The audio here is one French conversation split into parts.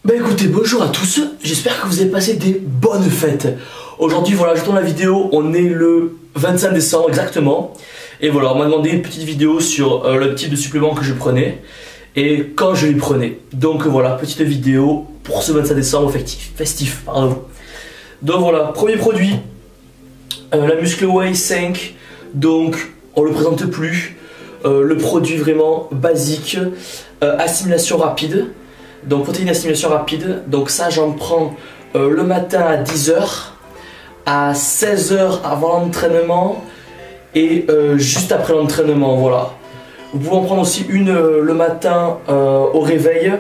Bah écoutez, bonjour à tous, j'espère que vous avez passé des bonnes fêtes. Aujourd'hui, voilà, je tourne la vidéo, on est le 25 décembre exactement. Et voilà, on m'a demandé une petite vidéo sur le type de supplément que je prenais et quand je les prenais. Donc voilà, petite vidéo pour ce 25 décembre festif, pardon. Donc voilà, premier produit, la Muscleway 5, donc on le présente plus. Le produit vraiment basique, assimilation rapide. Donc protéines d'assimilation rapide, donc ça j'en prends le matin à 10 h, à 16 h avant l'entraînement et juste après l'entraînement, voilà. Vous pouvez en prendre aussi une le matin au réveil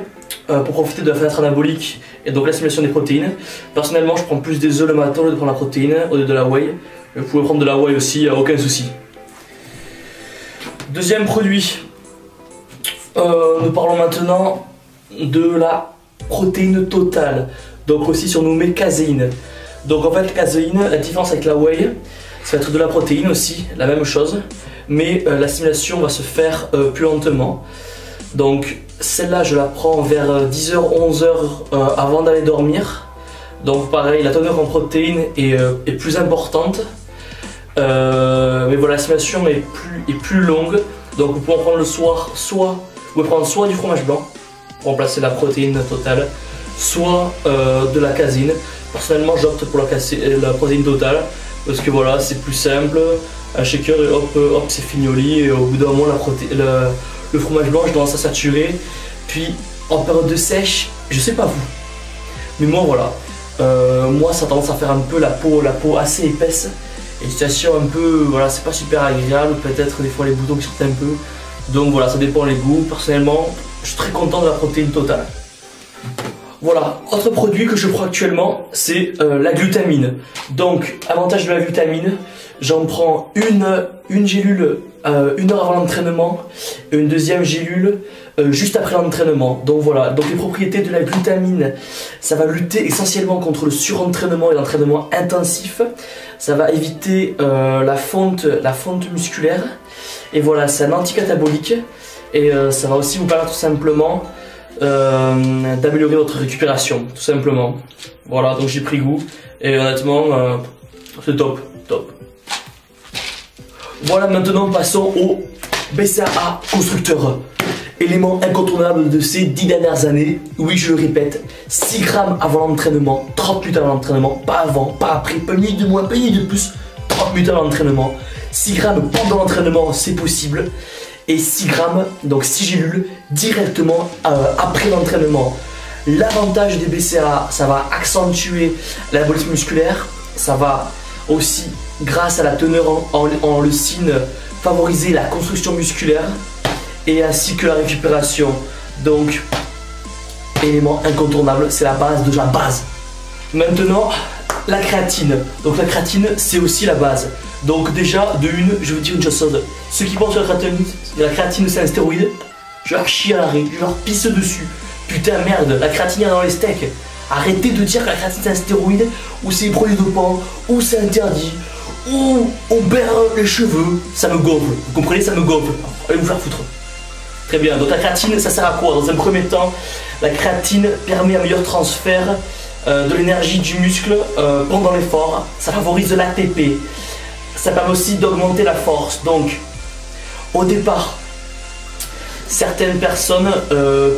pour profiter de la fenêtre anabolique et donc l'assimilation des protéines. Personnellement je prends plus des œufs le matin au lieu de prendre la protéine, au lieu de la whey. Vous pouvez prendre de la whey aussi, aucun souci. Deuxième produit, nous parlons maintenant de la protéine totale, donc aussi surnommée caséine. Donc en fait la caséine, la différence avec la whey, ça va être de la protéine aussi, la même chose, mais l'assimilation va se faire plus lentement. Donc celle-là je la prends vers 10 h 11 h avant d'aller dormir. Donc pareil, la teneur en protéines est plus importante, mais voilà, l'assimilation est plus longue. Donc vous pouvez en prendre le soir, vous pouvez prendre soit du fromage blanc pour remplacer la protéine totale, soit de la caséine. Personnellement j'opte pour la protéine totale parce que voilà, c'est plus simple, un shaker et hop c'est fini au lit, et au bout d'un moment le fromage blanc je tendance à saturer, puis en période de sèche, je sais pas vous, mais moi voilà, moi ça a tendance à faire un peu la peau assez épaisse, et une situation un peu, voilà, c'est pas super agréable, peut-être des fois les boutons qui sortent un peu, donc voilà, ça dépend les goûts. Personnellement je suis très content de la protéine totale. Voilà, autre produit que je prends actuellement, c'est la glutamine. Donc, avantage de la glutamine, j'en prends une gélule 1 heure avant l'entraînement et une deuxième gélule juste après l'entraînement. Donc voilà, donc les propriétés de la glutamine, ça va lutter essentiellement contre le surentraînement et l'entraînement intensif. Ça va éviter la fonte musculaire. Et voilà, c'est un anticatabolique. Et ça va aussi vous permettre tout simplement d'améliorer votre récupération, tout simplement. Voilà, donc j'ai pris goût et honnêtement c'est top. Voilà, maintenant passons au BCAA constructeur, élément incontournable de ces 10 dernières années. Oui, je le répète, 6 grammes avant l'entraînement, 30 minutes avant l'entraînement, pas avant, pas après, pas une minute de moins, pas une minute de plus, 30 minutes avant l'entraînement. 6 grammes pendant l'entraînement, c'est possible. Et 6 grammes, donc 6 gélules, directement après l'entraînement. L'avantage des BCAA, ça va accentuer l'anabolisme musculaire, ça va aussi, grâce à la teneur en leucine, favoriser la construction musculaire et ainsi que la récupération. Donc, élément incontournable, c'est la base de la base. Maintenant, la créatine. Donc la créatine, c'est aussi la base. Donc déjà, de une, je vais vous dire une chose. Ceux qui pensent que la créatine c'est un stéroïde, je leur chie à l'arrêt, je leur pisse dessus. Putain merde, la créatine est dans les steaks. Arrêtez de dire que la créatine c'est un stéroïde, ou c'est un produit dopant, ou c'est interdit, ou on perd les cheveux. Ça me gonfle, vous comprenez, ça me gonfle. Allez vous faire foutre. Très bien, donc la créatine ça sert à quoi? Dans un premier temps, la créatine permet un meilleur transfert de l'énergie du muscle pendant l'effort. Ça favorise l'ATP. Ça permet aussi d'augmenter la force. Donc, au départ, certaines personnes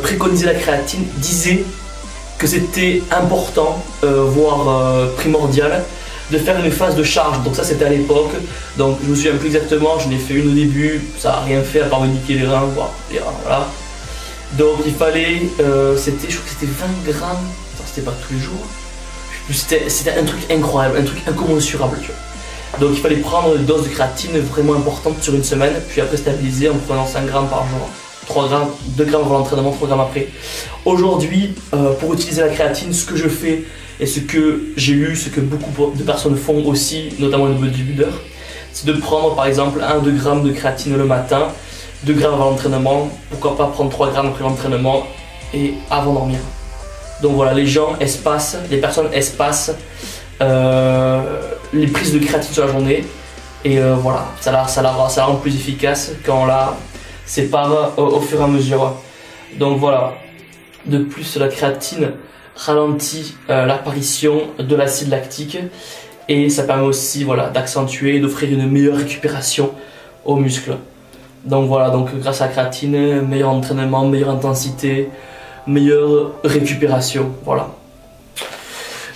préconisaient la créatine, disaient que c'était important, voire primordial, de faire une phase de charge. Donc ça, c'était à l'époque. Donc, je me souviens plus exactement. Je n'ai fait une au début. Ça n'a rien fait à part me niquer les reins, voire les reins, voilà. Donc, il fallait, je crois que c'était 20 grammes. C'était pas tous les jours. C'était un truc incroyable, un truc incommensurable, tu vois. Donc il fallait prendre une dose de créatine vraiment importante sur une semaine, puis après stabiliser en prenant 5 grammes par jour, 3 grammes, 2 grammes avant l'entraînement, 3 grammes après. Aujourd'hui, pour utiliser la créatine, ce que je fais et ce que j'ai lu, ce que beaucoup de personnes font aussi, notamment les bodybuilders, c'est de prendre par exemple 1-2 grammes de créatine le matin, 2 grammes avant l'entraînement, pourquoi pas prendre 3 grammes après l'entraînement et avant de dormir. Donc voilà, les personnes espacent les prises de créatine sur la journée et voilà, ça la rend plus efficace quand on la sépare au fur et à mesure. Donc voilà, De plus, la créatine ralentit l'apparition de l'acide lactique et ça permet aussi voilà, d'accentuer et d'offrir une meilleure récupération aux muscles. Donc voilà, donc grâce à la créatine, meilleur entraînement, meilleure intensité, meilleure récupération, voilà.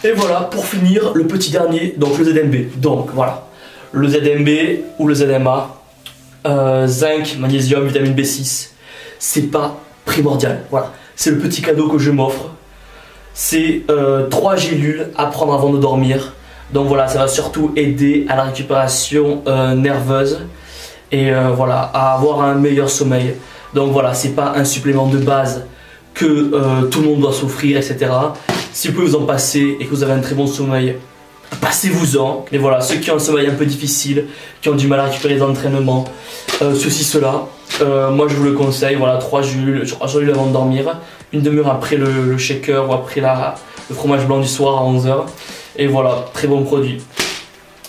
Et voilà, pour finir, le petit dernier, donc le ZMB. Donc voilà, le ZMB ou le ZMA, zinc, magnésium, vitamine B6, c'est pas primordial, voilà. C'est le petit cadeau que je m'offre. C'est 3 gélules à prendre avant de dormir. Donc voilà, ça va surtout aider à la récupération nerveuse et voilà, à avoir un meilleur sommeil. Donc voilà, c'est pas un supplément de base que tout le monde doit s'offrir, etc. Si vous pouvez vous en passer et que vous avez un très bon sommeil, passez-vous-en. Et voilà, ceux qui ont un sommeil un peu difficile, qui ont du mal à récupérer les entraînements, ceci, cela, moi je vous le conseille, voilà, 3 gélules avant de dormir, une demi-heure après le shaker ou après le fromage blanc du soir à 11 h. Et voilà, très bon produit.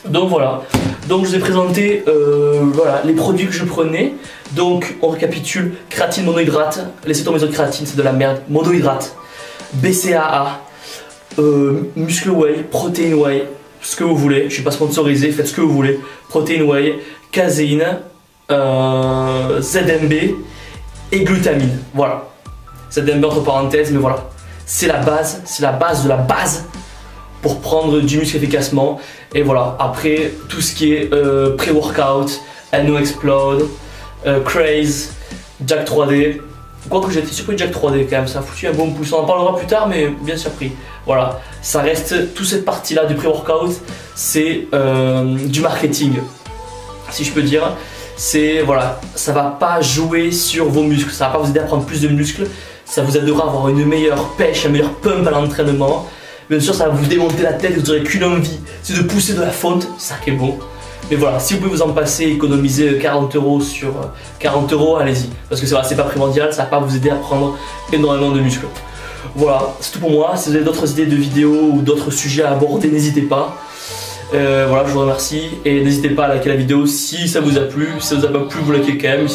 Donc voilà, donc je vous ai présenté voilà, les produits que je prenais. Donc on récapitule, créatine monohydrate, laissez tomber les autres créatines, c'est de la merde, monohydrate, BCAA, muscle whey, protéine whey, ce que vous voulez, je ne suis pas sponsorisé, faites ce que vous voulez, protéine whey, caséine, ZMB et glutamine, voilà. ZMB entre parenthèses, mais voilà, c'est la base de la base pour prendre du muscle efficacement. Et voilà, après tout ce qui est pré-workout, NO Explode, Craze, Jack 3D. Quoique j'ai été surpris de Jack 3D quand même, ça a foutu un bon pouce. On en parlera plus tard, mais bien surpris. Voilà, ça reste, toute cette partie-là du pré-workout, c'est du marketing, si je peux dire. C'est, voilà, ça va pas jouer sur vos muscles, ça va pas vous aider à prendre plus de muscles, ça vous aidera à avoir une meilleure pêche, un meilleur pump à l'entraînement. Bien sûr, ça va vous démonter la tête et vous n'aurez qu'une envie, c'est de pousser de la fonte, ça qui est bon. Mais voilà, si vous pouvez vous en passer, économiser 40 € sur 40 €, allez-y. Parce que c'est pas primordial, ça va pas vous aider à prendre énormément de muscles. Voilà, c'est tout pour moi. Si vous avez d'autres idées de vidéos ou d'autres sujets à aborder, n'hésitez pas. Voilà, je vous remercie et n'hésitez pas à liker la vidéo si ça vous a plu. Si ça vous a pas plu, vous likez quand même.